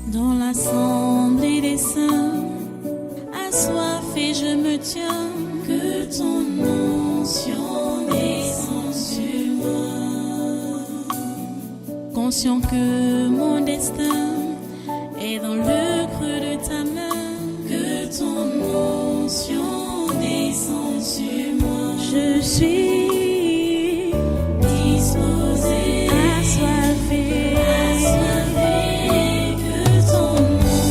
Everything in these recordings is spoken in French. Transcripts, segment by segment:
Dans l'assemblée des saints, assoiffé je me tiens, que ton onction descende sur moi. Conscient que mon destin est dans le creux de ta main, que ton onction descende sur moi. Je suis disposé, assoiffé, que ton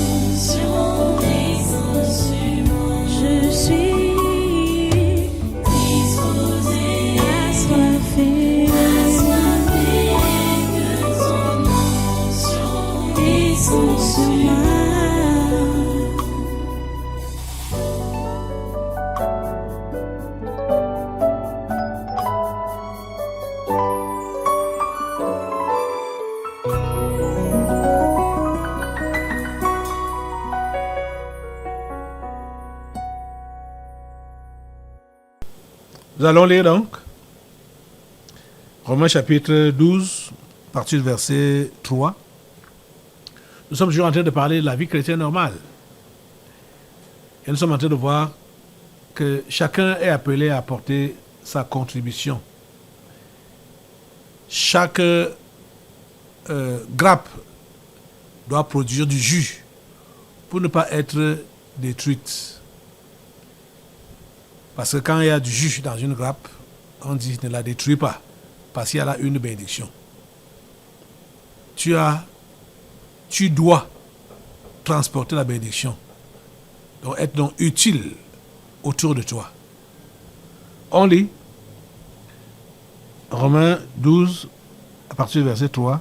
onction descende sur moi. Je suis disposé, assoiffé, que ton onction descende sur moi. Nous allons lire donc Romains chapitre 12, à partir du verset 3. Nous sommes toujours en train de parler de la vie chrétienne normale. Et nous sommes en train de voir que chacun est appelé à apporter sa contribution. Chaque grappe doit produire du jus pour ne pas être détruite. Parce que quand il y a du jus dans une grappe, on dit ne la détruis pas, parce qu'il y a là une bénédiction. Tu dois transporter la bénédiction. Donc être donc utile autour de toi. On lit Romains 12, à partir du verset 3.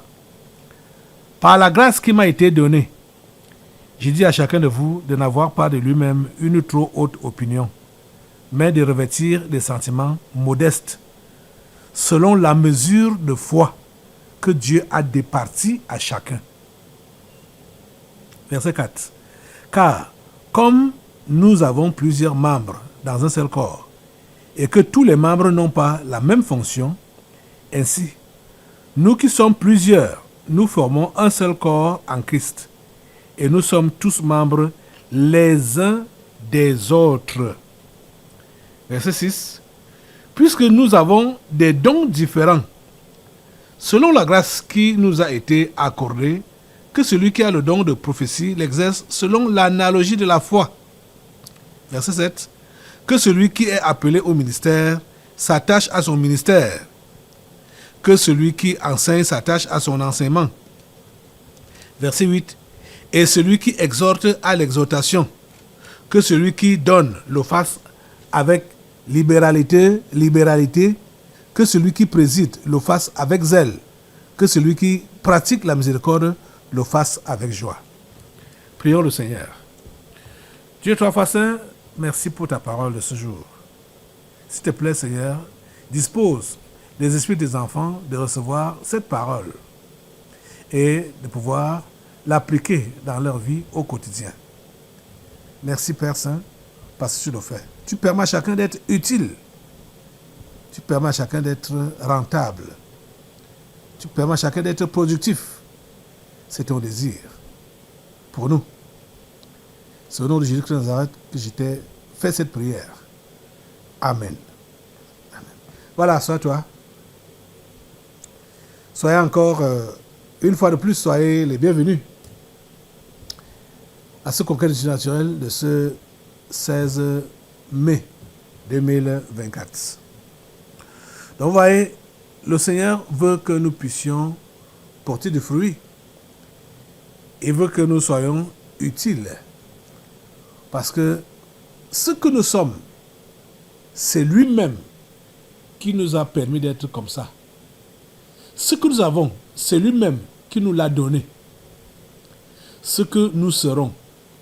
Par la grâce qui m'a été donnée, j'ai dit à chacun de vous de n'avoir pas de lui-même une trop haute opinion, mais de revêtir des sentiments modestes, selon la mesure de foi que Dieu a départie à chacun. Verset 4. Car, comme nous avons plusieurs membres dans un seul corps, et que tous les membres n'ont pas la même fonction, ainsi, nous qui sommes plusieurs, nous formons un seul corps en Christ, et nous sommes tous membres les uns des autres. Verset 6. Puisque nous avons des dons différents, selon la grâce qui nous a été accordée, que celui qui a le don de prophétie l'exerce selon l'analogie de la foi. Verset 7. Que celui qui est appelé au ministère s'attache à son ministère. Que celui qui enseigne s'attache à son enseignement. Verset 8. Et celui qui exhorte à l'exhortation. Que celui qui donne le fasse avec libéralité, que celui qui préside le fasse avec zèle, que celui qui pratique la miséricorde le fasse avec joie. Prions le Seigneur. Dieu trois fois saint, merci pour ta parole de ce jour. S'il te plaît, Seigneur, dispose les esprits des enfants de recevoir cette parole et de pouvoir l'appliquer dans leur vie au quotidien. Merci Père Saint, parce que tu le fais. Tu permets à chacun d'être utile. Tu permets à chacun d'être rentable. Tu permets à chacun d'être productif. C'est ton désir pour nous. C'est au nom de Jésus-Christ de Nazareth que je t'ai fait cette prière. Amen. Amen. Voilà, sois-toi. Soyez encore, une fois de plus, soyez les bienvenus à ce congrès naturel de ce 16 mai 2024. Donc vous voyez, le Seigneur veut que nous puissions porter du fruit. Il veut que nous soyons utiles. Parce que ce que nous sommes, c'est lui-même qui nous a permis d'être comme ça. Ce que nous avons, c'est lui-même qui nous l'a donné. Ce que nous serons,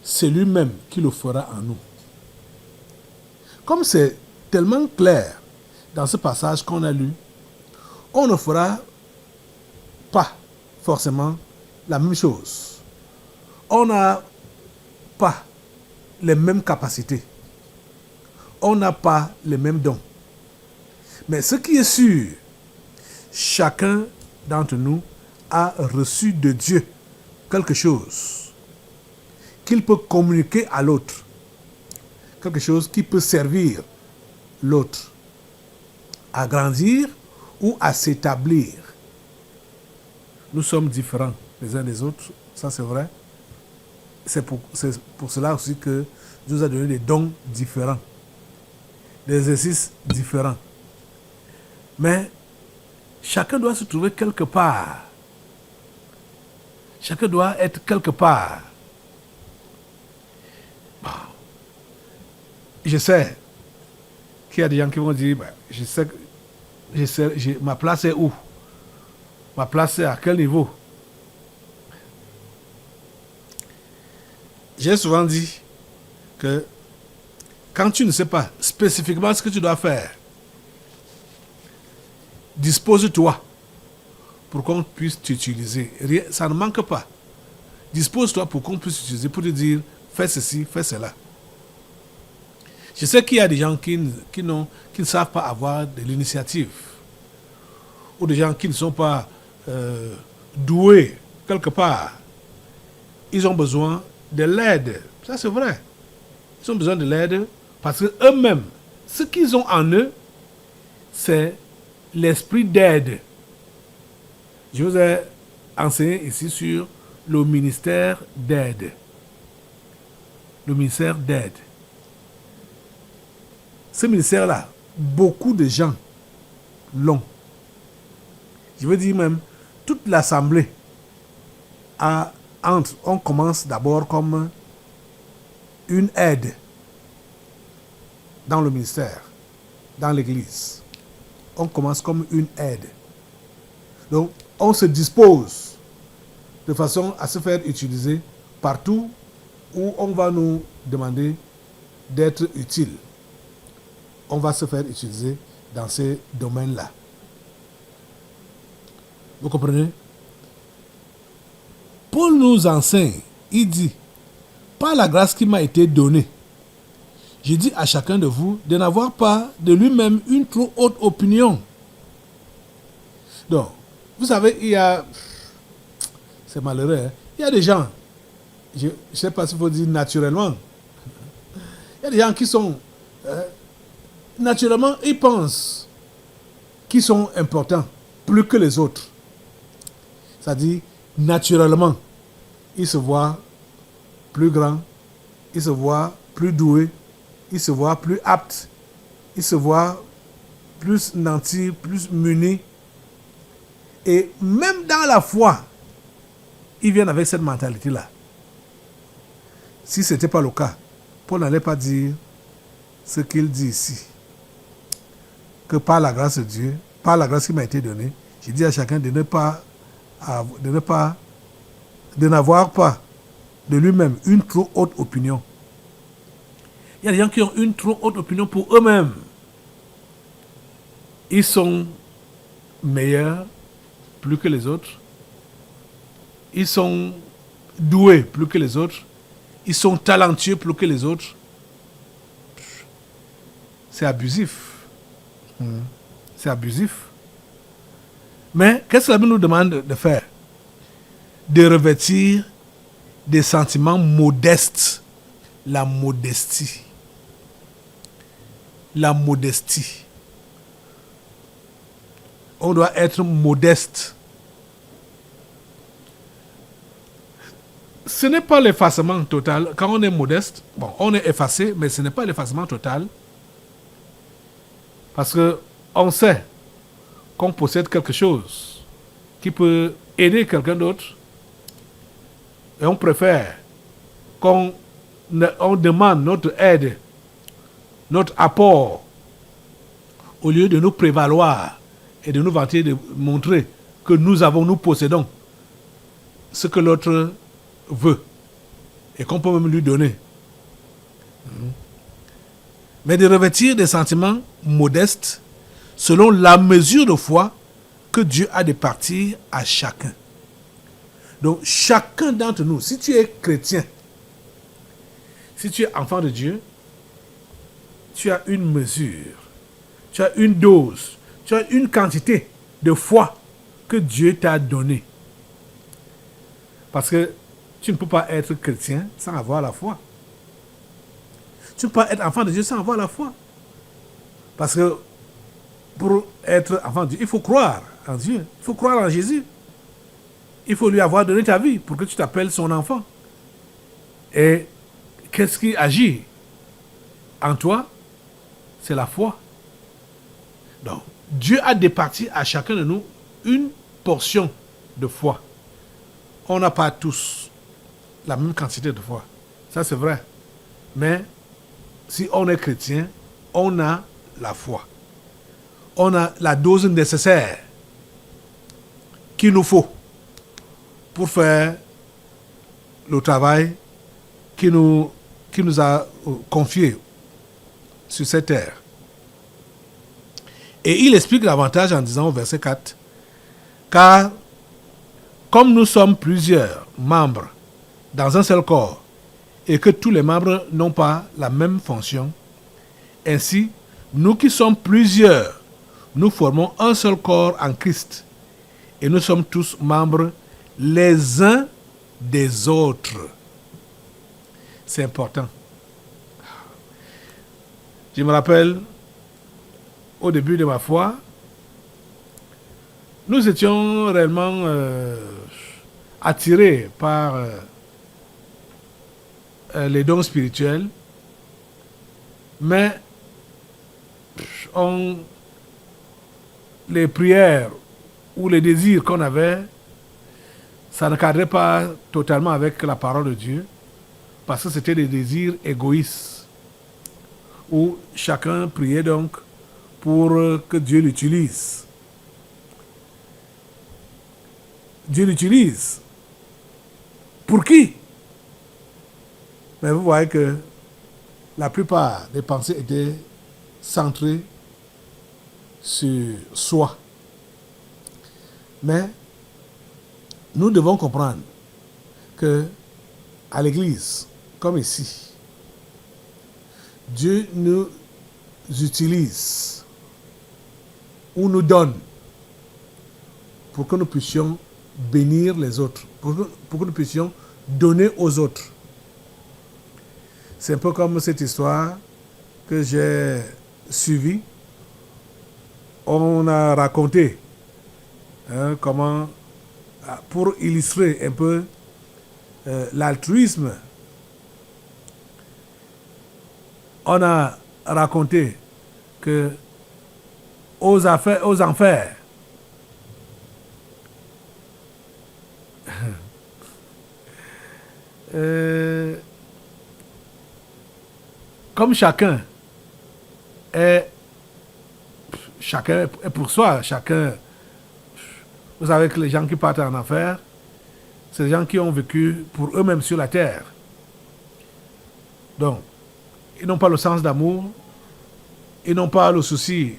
c'est lui-même qui le fera en nous. Comme c'est tellement clair dans ce passage qu'on a lu, on ne fera pas forcément la même chose. On n'a pas les mêmes capacités. On n'a pas les mêmes dons. Mais ce qui est sûr, chacun d'entre nous a reçu de Dieu quelque chose qu'il peut communiquer à l'autre. Quelque chose qui peut servir l'autre à grandir ou à s'établir. Nous sommes différents les uns des autres, ça c'est vrai. C'est pour cela aussi que Dieu nous a donné des dons différents, des exercices différents. Mais chacun doit se trouver quelque part. Chacun doit être quelque part. Bon. Je sais qu'il y a des gens qui vont dire, ma place est où? Ma place est à quel niveau? J'ai souvent dit que quand tu ne sais pas spécifiquement ce que tu dois faire, dispose-toi pour qu'on puisse t'utiliser. Ça ne manque pas. Dispose-toi pour qu'on puisse t'utiliser, pour te dire, fais ceci, fais cela. Je sais qu'il y a des gens qui ne savent pas avoir de l'initiative, ou des gens qui ne sont pas doués quelque part. Ils ont besoin de l'aide. Ça, c'est vrai. Ils ont besoin de l'aide parce qu'eux-mêmes, ce qu'ils ont en eux, c'est l'esprit d'aide. Je vous ai enseigné ici sur le ministère d'aide. Le ministère d'aide. Ce ministère-là, beaucoup de gens l'ont. Je veux dire même, toute l'assemblée on commence d'abord comme une aide dans le ministère, dans l'église. On commence comme une aide. Donc, on se dispose de façon à se faire utiliser partout où on va nous demander d'être utile. On va se faire utiliser dans ces domaines-là. Vous comprenez? Paul nous enseigne, il dit, par la grâce qui m'a été donnée, je dis à chacun de vous de n'avoir pas de lui-même une trop haute opinion. Donc, vous savez, c'est malheureux, hein? Il y a des gens, je ne sais pas s'il faut dire naturellement, il y a des gens qui sont, naturellement, ils pensent qu'ils sont importants plus que les autres. C'est-à-dire, naturellement, ils se voient plus grands, ils se voient plus doués, ils se voient plus aptes, ils se voient plus nantis, plus munis. Et même dans la foi, ils viennent avec cette mentalité-là. Si ce n'était pas le cas, Paul n'allait pas dire ce qu'il dit ici. Que par la grâce de Dieu, par la grâce qui m'a été donnée, je dis à chacun de n'avoir pas de lui-même une trop haute opinion. Il y a des gens qui ont une trop haute opinion pour eux-mêmes. Ils sont meilleurs plus que les autres. Ils sont doués plus que les autres. Ils sont talentueux plus que les autres. C'est abusif. C'est abusif. Mais qu'est-ce que la Bible nous demande de faire? De revêtir des sentiments modestes. La modestie. La modestie. On doit être modeste. Ce n'est pas l'effacement total. Quand on est modeste, bon, on est effacé, mais ce n'est pas l'effacement total. Parce qu'on sait qu'on possède quelque chose qui peut aider quelqu'un d'autre. Et on préfère qu'on demande notre aide, notre apport, au lieu de nous prévaloir et de nous vanter, de montrer que nous possédons ce que l'autre veut et qu'on peut même lui donner. Mais de revêtir des sentiments modestes selon la mesure de foi que Dieu a départie à chacun. Donc, chacun d'entre nous, si tu es chrétien, si tu es enfant de Dieu, tu as une mesure, tu as une dose, tu as une quantité de foi que Dieu t'a donnée. Parce que Tu ne peux pas être chrétien sans avoir la foi. Tu ne peux pas être enfant de Dieu sans avoir la foi. Parce que pour être enfant de Dieu, il faut croire en Dieu. Il faut croire en Jésus. Il faut lui avoir donné ta vie pour que tu t'appelles son enfant. Et qu'est-ce qui agit en toi? C'est la foi. Donc, Dieu a départi à chacun de nous une portion de foi. On n'a pas tous la même quantité de foi. Ça, c'est vrai. Mais si on est chrétien, on a la foi. On a la dose nécessaire qu'il nous faut pour faire le travail qui nous a confié sur cette terre. Et il explique davantage en disant au verset 4, car comme nous sommes plusieurs membres dans un seul corps et que tous les membres n'ont pas la même fonction, ainsi, nous qui sommes plusieurs, nous formons un seul corps en Christ et nous sommes tous membres les uns des autres. C'est important. Je me rappelle, au début de ma foi, nous étions réellement attirés par les dons spirituels, mais les prières ou les désirs qu'on avait, ça ne cadrait pas totalement avec la parole de Dieu, parce que c'était des désirs égoïstes, où chacun priait donc pour que Dieu l'utilise. Dieu l'utilise. Pour qui? Mais vous voyez que la plupart des pensées étaient centrées sur soi. Mais nous devons comprendre que à l'église, comme ici, Dieu nous utilise ou nous donne pour que nous puissions bénir les autres, pour que nous puissions donner aux autres. C'est un peu comme cette histoire que j'ai suivie. On a raconté comment, pour illustrer un peu l'altruisme, on a raconté que aux enfers, comme chacun est pour soi, vous savez que les gens qui partent en enfer, c'est les gens qui ont vécu pour eux-mêmes sur la terre. Donc, ils n'ont pas le sens d'amour, ils n'ont pas le souci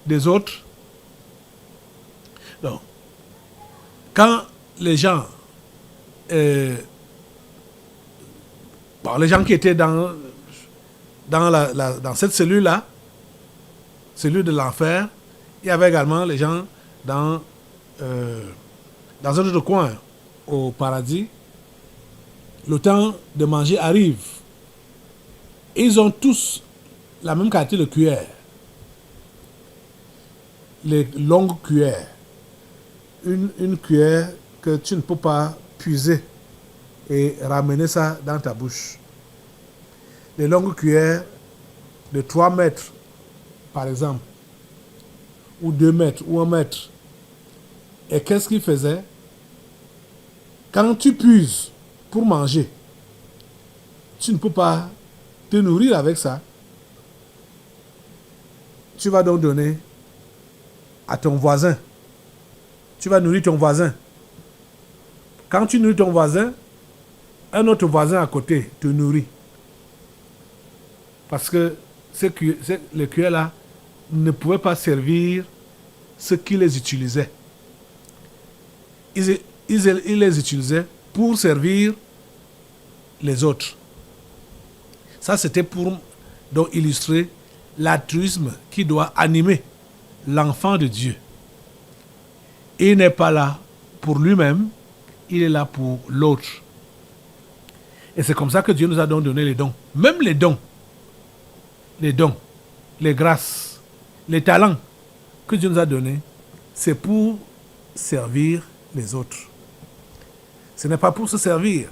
des autres. Donc, quand les gens qui étaient dans cette cellule-là, cellule de l'enfer, il y avait également les gens dans un autre coin au paradis. Le temps de manger arrive. Ils ont tous la même quantité de cuillères. Les longues cuillères. Une cuillère que tu ne peux pas puiser et ramener ça dans ta bouche. Les longues cuillères de 3 mètres, par exemple, ou 2 mètres, ou 1 mètre. Et qu'est-ce qu'ils faisaient? Quand tu puises pour manger, tu ne peux pas te nourrir avec ça. Tu vas donc donner à ton voisin. Tu vas nourrir ton voisin. Quand tu nourris ton voisin, un autre voisin à côté te nourrit. Parce que les cuillères-là ne pouvaient pas servir ceux qui les utilisaient. Ils les utilisaient pour servir les autres. Ça, c'était pour donc illustrer l'altruisme qui doit animer l'enfant de Dieu. Il n'est pas là pour lui-même, il est là pour l'autre. Et c'est comme ça que Dieu nous a donc donné les dons. Même les dons, les grâces, les talents que Dieu nous a donnés, c'est pour servir les autres. Ce n'est pas pour se servir.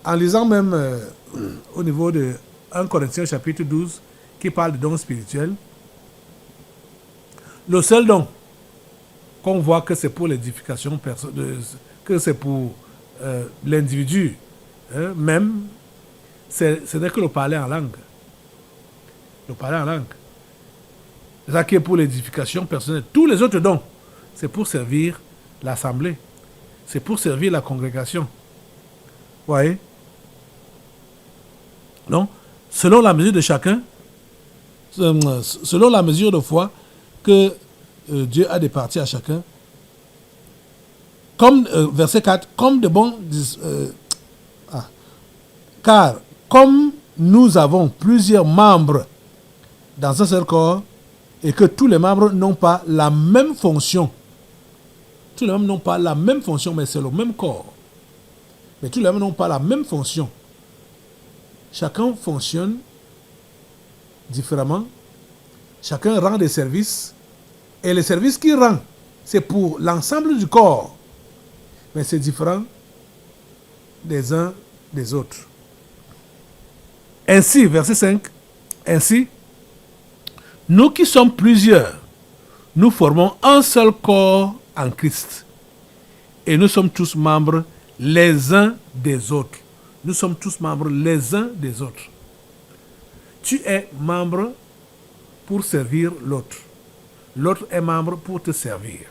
En lisant même au niveau de 1 Corinthiens chapitre 12, qui parle de dons spirituels, le seul don qu'on voit que c'est pour l'édification, que c'est pour l'individu, même, ce n'est que le parler en langue. Le parler en langue. C'est ça qui est pour l'édification personnelle. Tous les autres dons, c'est pour servir l'assemblée. C'est pour servir la congrégation. Vous voyez? Donc, selon la mesure de chacun, selon la mesure de foi que Dieu a départi à chacun, comme verset 4, comme de bons... car comme nous avons plusieurs membres dans un seul corps, et que tous les membres n'ont pas la même fonction. Tous les membres n'ont pas la même fonction, mais c'est le même corps. Mais tous les membres n'ont pas la même fonction. Chacun fonctionne différemment. Chacun rend des services. Et les services qu'il rend, c'est pour l'ensemble du corps. Mais c'est différent des uns des autres. Ainsi, verset 5, ainsi, nous qui sommes plusieurs, nous formons un seul corps en Christ. Et nous sommes tous membres les uns des autres. Nous sommes tous membres les uns des autres. Tu es membre pour servir l'autre. L'autre est membre pour te servir.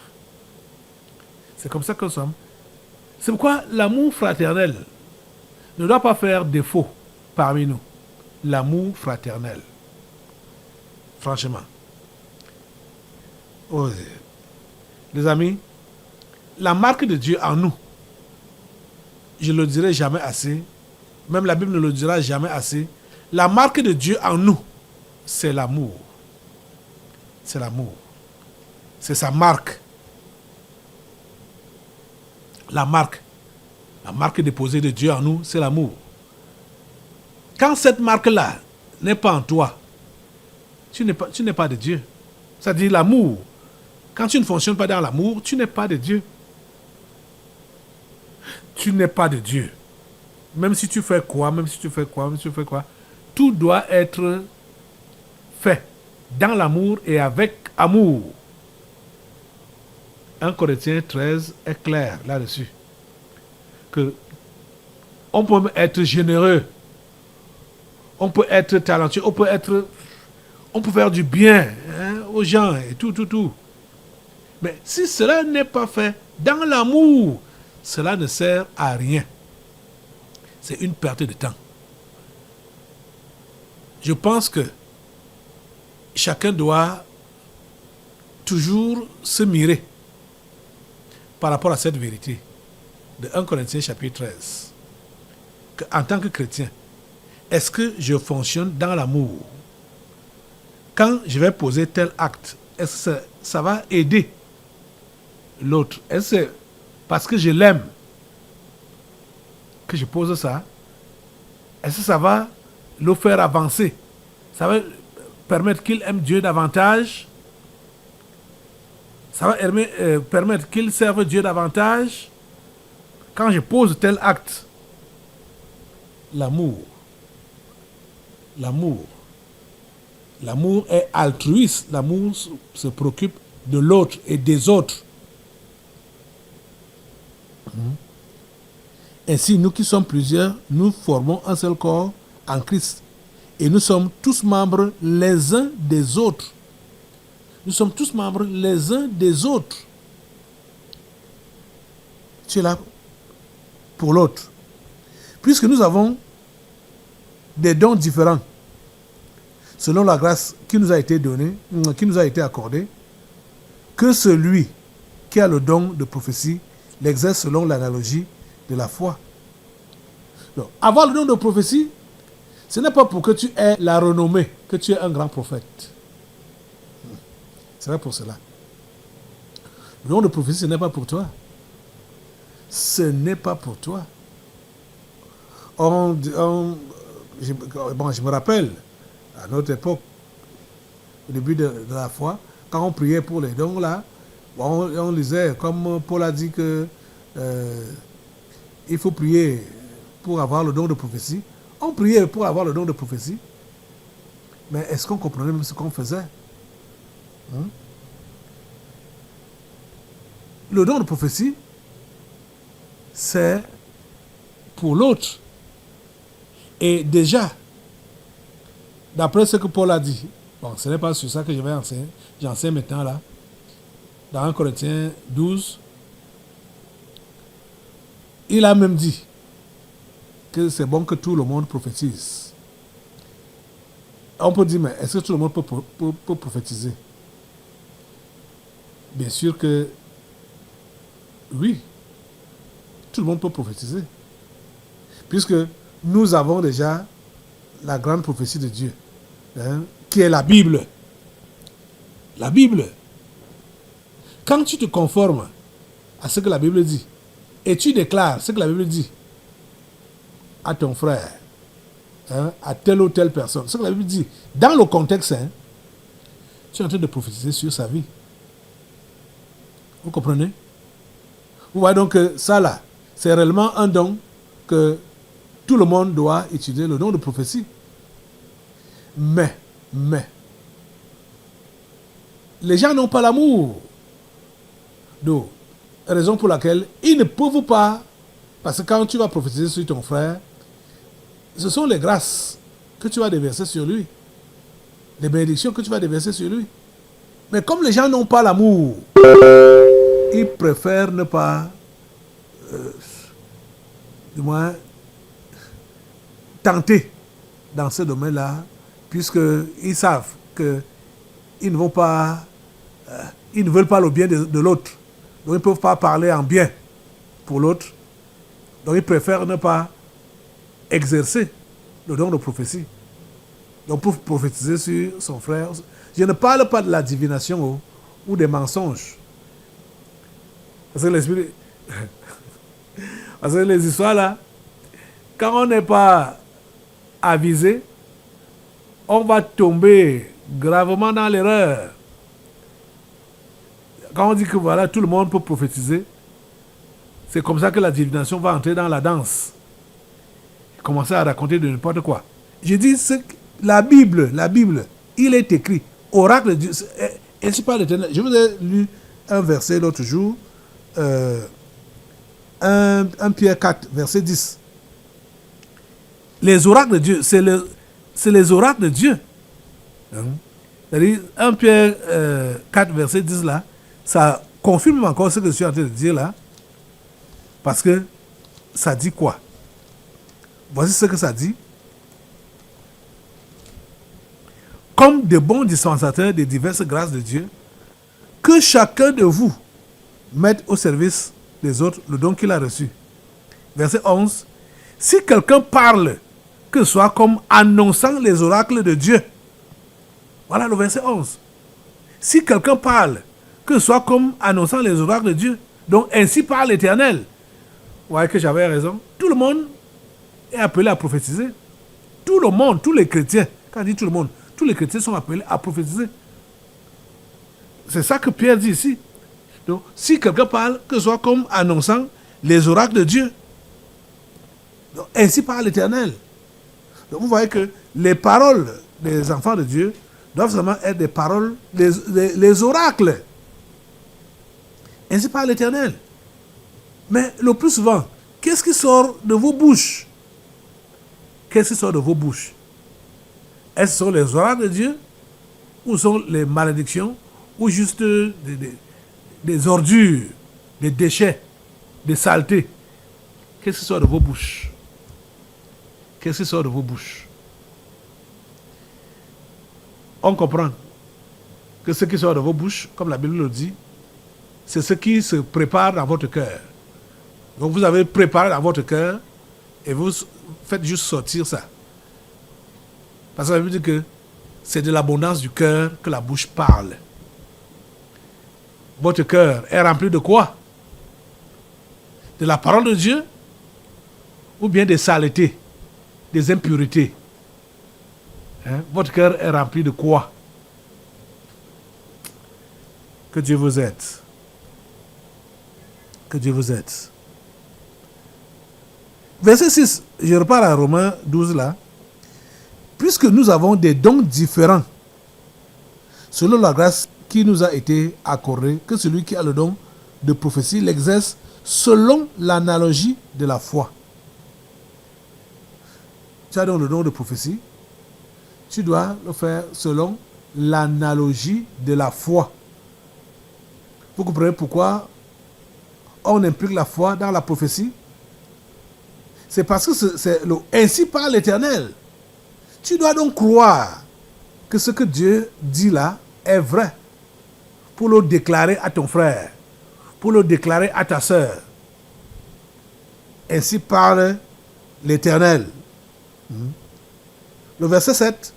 C'est comme ça que nous sommes. C'est pourquoi l'amour fraternel ne doit pas faire défaut parmi nous. L'amour fraternel. Franchement. Oh, les amis, la marque de Dieu en nous, je ne le dirai jamais assez, même la Bible ne le dira jamais assez, la marque de Dieu en nous, c'est l'amour. C'est l'amour. C'est sa marque. La marque déposée de Dieu en nous, c'est l'amour. Quand cette marque-là n'est pas en toi, tu n'es pas de Dieu. C'est-à-dire l'amour. Quand tu ne fonctionnes pas dans l'amour, tu n'es pas de Dieu. Tu n'es pas de Dieu. Même si tu fais quoi, tout doit être fait dans l'amour et avec amour. 1 Corinthiens 13 est clair là-dessus. Que on peut être généreux, on peut être talentueux, on peut faire du bien aux gens et tout. Mais si cela n'est pas fait dans l'amour, cela ne sert à rien. C'est une perte de temps. Je pense que chacun doit toujours se mirer par rapport à cette vérité de 1 Corinthiens chapitre 13. En tant que chrétien, est-ce que je fonctionne dans l'amour? Quand je vais poser tel acte, est-ce que ça va aider l'autre? Est-ce que c'est parce que je l'aime que je pose ça? Est-ce que ça va le faire avancer? Ça va permettre qu'il aime Dieu davantage? Ça va permettre qu'il serve Dieu davantage? Quand je pose tel acte, l'amour est altruiste. L'amour se préoccupe de l'autre et des autres. Ainsi, nous qui sommes plusieurs, nous formons un seul corps en Christ. Et nous sommes tous membres les uns des autres. Nous sommes tous membres les uns des autres. Tu es là pour l'autre. Puisque nous avons des dons différents, selon la grâce qui nous a été donnée, qui nous a été accordée, que celui qui a le don de prophétie l'exerce selon l'analogie de la foi. Donc, avoir le don de prophétie, ce n'est pas pour que tu aies la renommée, que tu es un grand prophète. C'est pas pour cela. Le don de prophétie, ce n'est pas pour toi. Ce n'est pas pour toi. Je me rappelle, à notre époque, au début de la foi, quand on priait pour les dons, là, on lisait, comme Paul a dit que il faut prier pour avoir le don de prophétie. On priait pour avoir le don de prophétie, mais est-ce qu'on comprenait même ce qu'on faisait? Le don de prophétie, c'est pour l'autre. Et déjà, d'après ce que Paul a dit, bon, ce n'est pas sur ça que je vais enseigner, j'enseigne maintenant là, dans 1 Corinthiens 12, il a même dit que c'est bon que tout le monde prophétise. On peut dire, mais est-ce que tout le monde peut prophétiser? Bien sûr que oui, tout le monde peut prophétiser. Puisque nous avons déjà la grande prophétie de Dieu, qui est la Bible. La Bible. Quand tu te conformes à ce que la Bible dit, et tu déclares ce que la Bible dit à ton frère, à telle ou telle personne, ce que la Bible dit, dans le contexte, tu es en train de prophétiser sur sa vie. Vous comprenez? Vous voyez donc que ça là, c'est réellement un don que tout le monde doit étudier, le don de prophétie. Mais, les gens n'ont pas l'amour. Donc, raison pour laquelle ils ne peuvent pas, parce que quand tu vas prophétiser sur ton frère, ce sont les grâces que tu vas déverser sur lui, les bénédictions que tu vas déverser sur lui. Mais comme les gens n'ont pas l'amour, ils préfèrent ne pas, du moins, tenter dans ce domaine-là, puisqu'ils savent qu'ils ne vont pas, ils ne veulent pas le bien de l'autre. Donc ils ne peuvent pas parler en bien pour l'autre. Donc ils préfèrent ne pas exercer le don de prophétie. Donc pour prophétiser sur son frère, je ne parle pas de la divination ou des mensonges. Parce que l'esprit, parce que les histoires là, quand on n'est pas avisé, on va tomber gravement dans l'erreur. Quand on dit que voilà, tout le monde peut prophétiser, c'est comme ça que la divination va entrer dans la danse. Commencer à raconter de n'importe quoi. Je dis, la Bible, il est écrit, oracle de Dieu, ainsi par l'Éternel. Je vous ai lu un verset l'autre jour, 1 Pierre 4, verset 10. Les oracles de Dieu, c'est les oracles de Dieu. C'est-à-dire, 1 Pierre 4, verset 10 là, ça confirme encore ce que je suis en train de dire là, parce que ça dit quoi? Voici ce que ça dit. Comme de bons dispensateurs des diverses grâces de Dieu, que chacun de vous mette au service des autres le don qu'il a reçu. Verset 11. Si quelqu'un parle, que ce soit comme annonçant les oracles de Dieu. Voilà le verset 11. Si quelqu'un parle, que ce soit comme annonçant les oracles de Dieu. Donc ainsi parle l'Éternel. Vous voyez que j'avais raison. Tout le monde est appelé à prophétiser. Tout le monde, tous les chrétiens. Quand on dit tout le monde, tous les chrétiens sont appelés à prophétiser. C'est ça que Pierre dit ici. Donc, si quelqu'un parle, que ce soit comme annonçant les oracles de Dieu. Donc, ainsi parle l'Éternel. Donc, vous voyez que les paroles des enfants de Dieu doivent seulement être des paroles, les oracles. Ainsi parle l'Éternel. Mais le plus souvent, qu'est-ce qui sort de vos bouches? Qu'est-ce qui sort de vos bouches? Est-ce que ce sont les oracles de Dieu? Ou sont les malédictions? Ou juste des ordures, des déchets, des saletés? Qu'est-ce qui sort de vos bouches? Qu'est-ce qui sort de vos bouches? On comprend que ce qui sort de vos bouches, comme la Bible le dit, c'est ce qui se prépare dans votre cœur. Donc vous avez préparé dans votre cœur et vous faites juste sortir ça. Parce que ça veut dire que c'est de l'abondance du cœur que la bouche parle. Votre cœur est rempli de quoi? De la parole de Dieu ou bien des saletés? des impuretés. Hein? Votre cœur est rempli de quoi? Que Dieu vous aide. Que Dieu vous aide. Verset 6, je repars à Romains 12 là. Puisque nous avons des dons différents, selon la grâce qui nous a été accordée, que celui qui a le don de prophétie l'exerce selon l'analogie de la foi. Tu as donc le don de prophétie, tu dois le faire selon l'analogie de la foi. Vous comprenez pourquoi on implique la foi dans la prophétie? C'est parce que c'est ainsi par l'Éternel. Tu dois donc croire que ce que Dieu dit là est vrai pour le déclarer à ton frère, pour le déclarer à ta sœur. Ainsi parle l'Éternel. Le verset 7.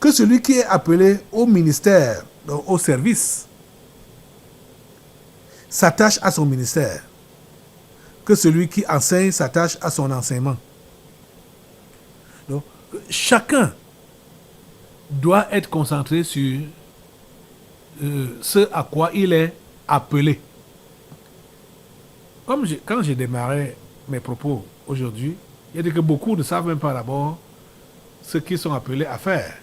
Que celui qui est appelé au ministère, donc au service, s'attache à son ministère. Que celui qui enseigne s'attache à son enseignement. Donc, chacun doit être concentré sur ce à quoi il est appelé. Quand j'ai démarré mes propos aujourd'hui, il y a dit que beaucoup ne savent même pas d'abord ce qu'ils sont appelés à faire.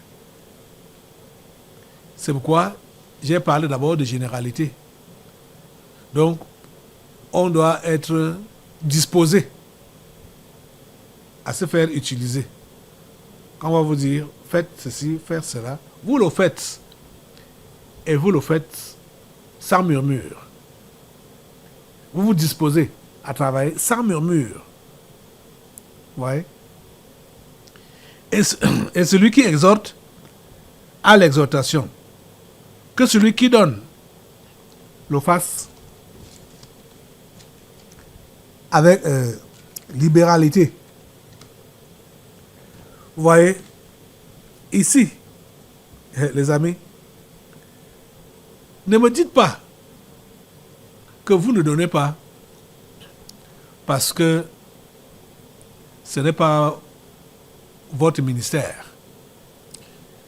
C'est pourquoi j'ai parlé d'abord de généralité. Donc, on doit être disposé à se faire utiliser. Quand on va vous dire, faites ceci, faites cela, vous le faites. Et vous le faites sans murmure. Vous vous disposez à travailler sans murmure. Ouais. Et celui qui exhorte à l'exhortation. Que celui qui donne le fasse avec libéralité. Vous voyez, ici, les amis, ne me dites pas que vous ne donnez pas parce que ce n'est pas votre ministère.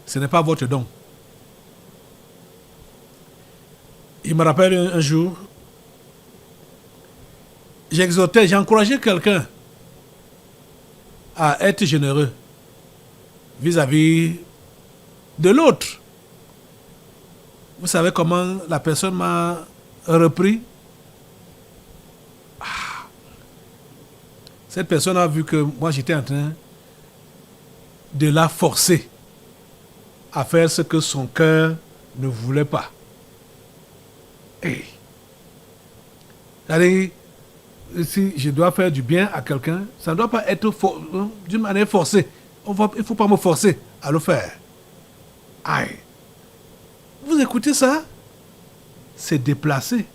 Ce n'est pas votre don. Il me rappelle un jour, j'encourageais quelqu'un à être généreux vis-à-vis de l'autre. Vous savez comment la personne m'a repris? Cette personne a vu que moi j'étais en train de la forcer à faire ce que son cœur ne voulait pas. Hey. C'est-à-dire, si je dois faire du bien à quelqu'un, ça ne doit pas être d'une manière forcée. Il ne faut pas me forcer à le faire. Aïe. Vous écoutez ça? C'est déplacé.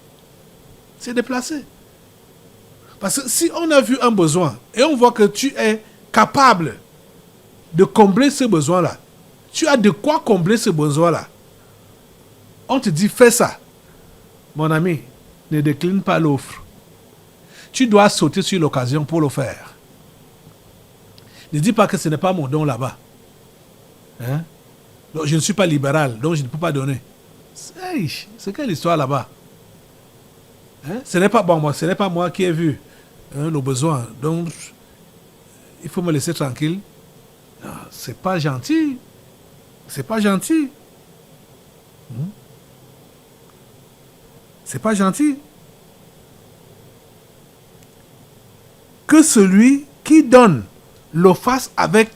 C'est déplacé. Parce que si on a vu un besoin et on voit que tu es capable de combler ce besoin-là, tu as de quoi combler ce besoin-là, on te dit fais ça. Mon ami, ne décline pas l'offre. Tu dois sauter sur l'occasion pour le faire. Ne dis pas que ce n'est pas mon don là-bas. Hein? Donc, je ne suis pas libéral, donc je ne peux pas donner. C'est quelle histoire là-bas? Hein? Ce n'est pas moi qui ai vu le besoin. Donc, il faut me laisser tranquille. Non, c'est pas gentil. C'est pas gentil. C'est pas gentil. Que celui qui donne le fasse avec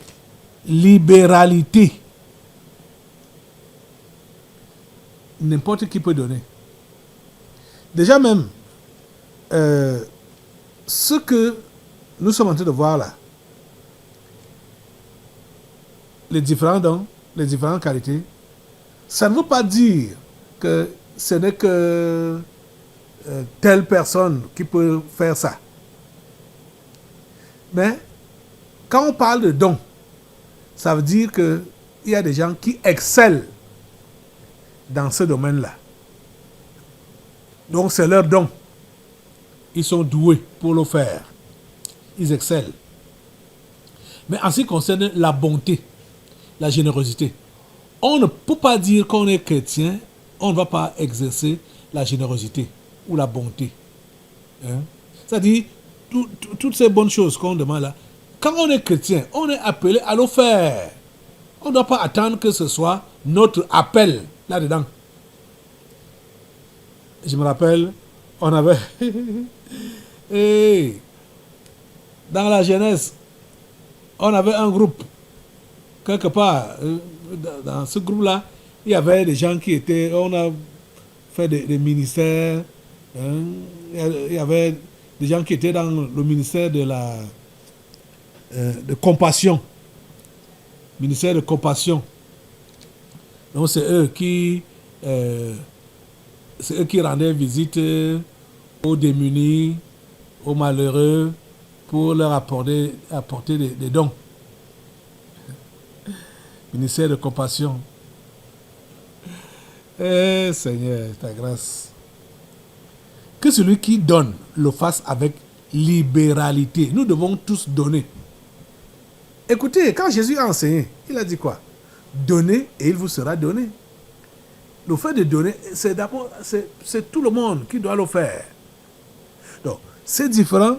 libéralité. N'importe qui peut donner. Déjà même, ce que nous sommes en train de voir là, les différents dons, les différentes qualités, ça ne veut pas dire que ce n'est que telle personne qui peut faire ça. Mais quand on parle de dons, ça veut dire qu'il y a des gens qui excellent dans ce domaine-là. Donc c'est leur don. Ils sont doués pour le faire. Ils excellent. Mais en ce qui concerne la bonté, la générosité, on ne peut pas dire qu'on est chrétien, on ne va pas exercer la générosité ou la bonté. Hein? C'est-à-dire, toutes ces bonnes choses qu'on demande là, quand on est chrétien, on est appelé à le faire. On ne doit pas attendre que ce soit notre appel là-dedans. Je me rappelle, on avait... Hey, dans la jeunesse, on avait un groupe. Quelque part, dans ce groupe-là, il y avait des gens qui étaient... On a fait des ministères. Hein, il y avait des gens qui étaient dans le ministère de la... de compassion. Ministère de compassion. Donc c'est eux qui rendaient visite aux démunis, aux malheureux, pour leur apporter des dons. Ministère de compassion. Eh Seigneur, ta grâce. Que celui qui donne le fasse avec libéralité. Nous devons tous donner. Écoutez, quand Jésus a enseigné, il a dit quoi? Donnez et il vous sera donné. Le fait de donner, c'est d'abord, c'est tout le monde qui doit le faire. Donc, c'est différent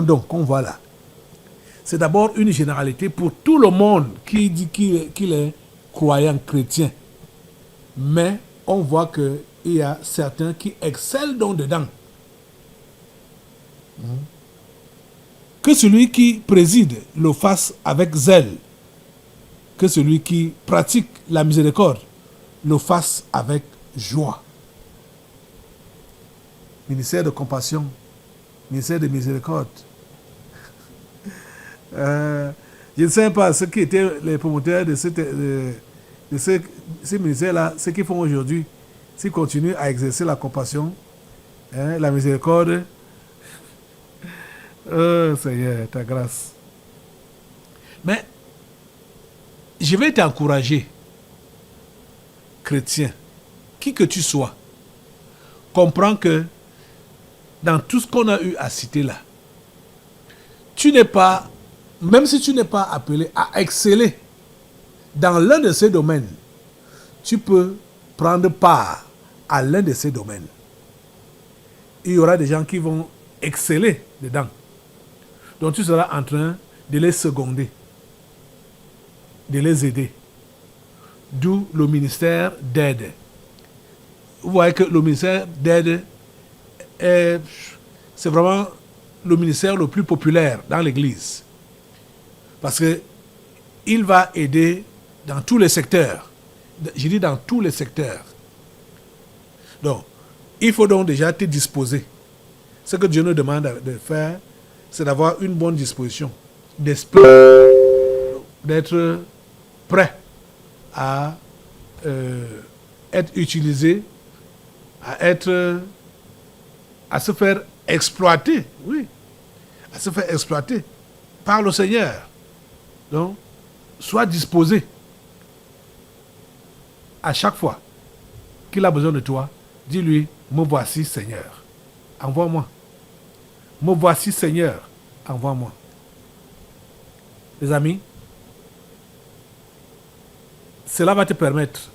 dons qu'on voit là. C'est d'abord une généralité pour tout le monde qui dit qu'il est croyant chrétien. Mais on voit qu'il y a certains qui excellent donc dedans. Que celui qui préside le fasse avec zèle. Que celui qui pratique la miséricorde le fasse avec joie. Ministère de compassion, ministère de miséricorde. Je ne sais pas ceux qui étaient les promoteurs de ces ministères-là, ce qu'ils font aujourd'hui, s'ils continuent à exercer la compassion, hein, la miséricorde. Oh Seigneur, ta grâce. Mais je vais t'encourager, chrétien, qui que tu sois, comprends que dans tout ce qu'on a eu à citer là, tu n'es pas, même si tu n'es pas appelé à exceller dans l'un de ces domaines, tu peux prendre part à l'un de ces domaines. Il y aura des gens qui vont exceller dedans. Donc tu seras en train de les seconder, de les aider. D'où le ministère d'aide. Vous voyez que le ministère d'aide, c'est vraiment le ministère le plus populaire dans l'Église. Parce qu'il va aider dans tous les secteurs. Je dis dans tous les secteurs. Donc, il faut donc déjà te disposer. Ce que Dieu nous demande de faire, c'est d'avoir une bonne disposition d'esprit, d'être prêt à être utilisé, à se faire exploiter, oui, à se faire exploiter par le Seigneur. Donc, sois disposé à chaque fois qu'il a besoin de toi, dis-lui, me voici Seigneur, envoie-moi. Me voici Seigneur, envoie-moi. Les amis, cela va te permettre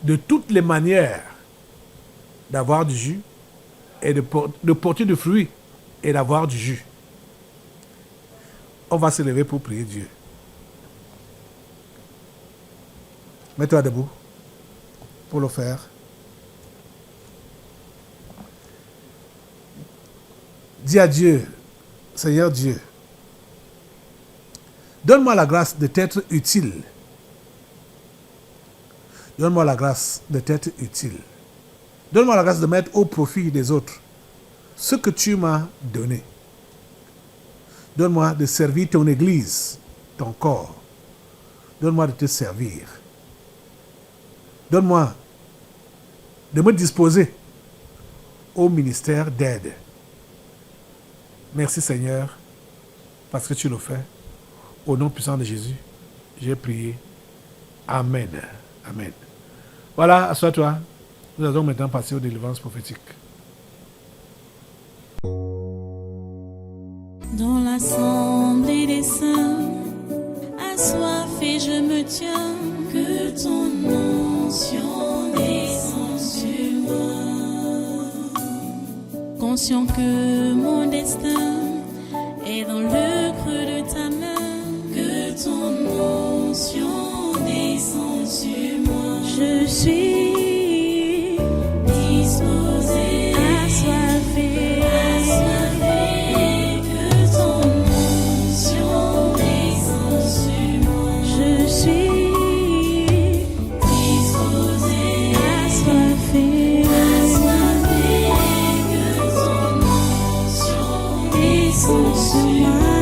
de toutes les manières d'avoir du jus et de porter du fruit et d'avoir du jus. On va se lever pour prier Dieu. Mets-toi debout pour le faire. Dis à Dieu, Seigneur Dieu, donne-moi la grâce de t'être utile. Donne-moi la grâce de t'être utile. Donne-moi la grâce de mettre au profit des autres ce que tu m'as donné. Donne-moi de servir ton Église, ton corps. Donne-moi de te servir. Donne-moi de me disposer au ministère d'aide. Merci Seigneur, parce que tu le fais. Au nom puissant de Jésus, j'ai prié. Amen. Amen. Voilà, assois-toi. Nous allons maintenant passer aux délivrances prophétiques. Dans l'assemblée tes desseins. Assoiffé, je me tiens. Que ton onction descende sur moi. Conscient que mon destin est dans le creux de ta main. Que ton onction descende sur moi. Je suis disposé, assoiffé, que ton onction descende sur moi. Je suis disposé, assoiffé, que ton onction descende sur moi.